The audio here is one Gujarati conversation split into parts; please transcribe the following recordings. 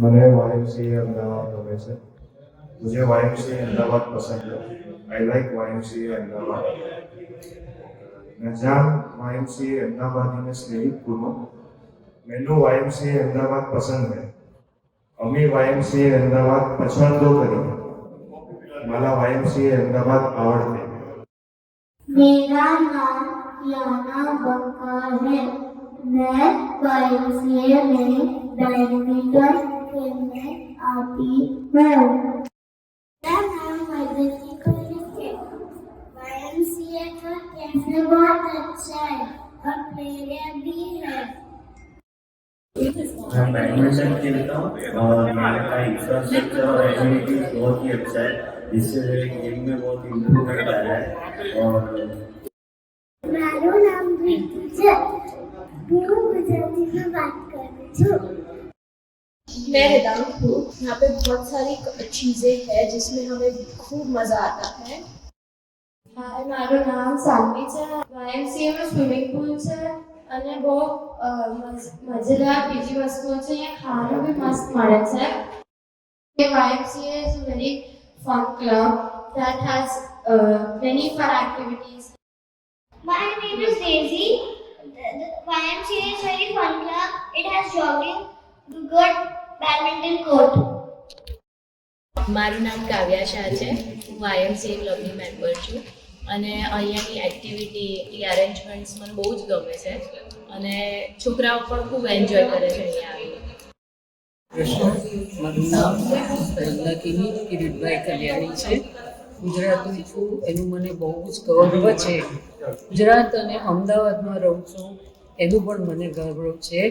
मैंने YMCA अहमदाबाद गमे से मुझे YMCA अहमदाबाद पसंद है। I like YMCA Ahmedabad. मैं जहाँ YMCA अहमदाबाद में स्नेहित पूर्व मैनू YMCA अहमदाबाद पसंद है। अमी YMCA अहमदाबाद पसंद करी मला YMCA अहमदाबाद आवड़ते। मेरा नाम याना बंकार है। मैं YMCA में बैडमिंटन खेलने आती हूँ। मेरा नाम मधुसी है। YMCA का कैफे बहुत अच्छा है और प्ले भी है। मैं बैडमिंटन खेलता हूँ और यहाँ का इंफ्रास्ट्रक्चर और एम्यूनिटीज बहुत ही अच्छा है, जिससे मेरे गेम में बहुत इम्प्रूवमेंट आया है। और મારું નામ રીતુ છે। હું ગુજરાતીમાં વાત કરું છું। मैं रिदांग हूँ। यहाँ पे बहुत सारी चीज़ें हैं जिसमें हमें खूब मज़ा आता है। हाय, મારું નામ સાનવી છે। YMCA में સ્વિમિંગ પૂલ છે અને બહુ મજેદાર બીજી વસ્તુઓ છે। અહીંયા ખાવાનું બી મસ્ત મળે છે। YMCA is a very fun club that has many fun activities. My name is Daisy. The YMCA is very fun club. It has jogging, good badminton court. મારું નામ કાવ્યા શાહ છે। હું YMCA ક્લબની મેમ્બર છું અને અહીંયાની એક્ટિવિટી એ અરેન્જમેન્ટ્સ મને બહુ જ ગમે છે અને છોકરાઓ પણ ખૂબ એન્જોય કરે છે અહીંયા આવીને। મારું નામ નકીની કિરીટભાઈ કલ્યાણી છે। ગુજરાતી છું એનું મને બહુ જ ગૌરવ છે। ગુજરાત અને અમદાવાદમાં રહું છું એનું પણ મને ગૌરવ છે।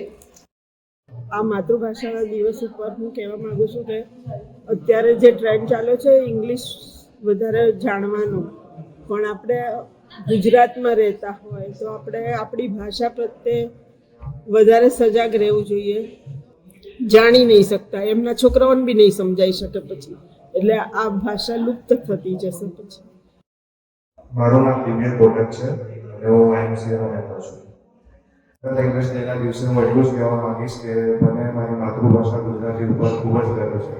આ માતૃભાષાના દિવસ ઉપર હું કહેવા માગું છું કે અત્યારે જે ટ્રેન્ડ ચાલે છે ઇંગ્લિશ વધારે જાણવાનો, પણ આપણે ગુજરાતમાં રહેતા હોય તો આપણે આપણી ભાષા પ્રત્યે વધારે સજાગ રહેવું જોઈએ। જાણી નહીં શકતા, એમના છોકરાઓને બી નહીં સમજાઈ શકે પછી, એટલે આ ભાષા લુપ્ત થતી જશે પછી। મારું નામ દિવ્ય કોટક છે અને હું YMCA નો મેમ્બર છું। લેંગ્વેજ ડેના દિવસે હું એટલું જ કહેવા માંગીશ કે મને મારી માતૃભાષા ગુજરાતી ઉપર ખૂબ જ ગર્વ છે।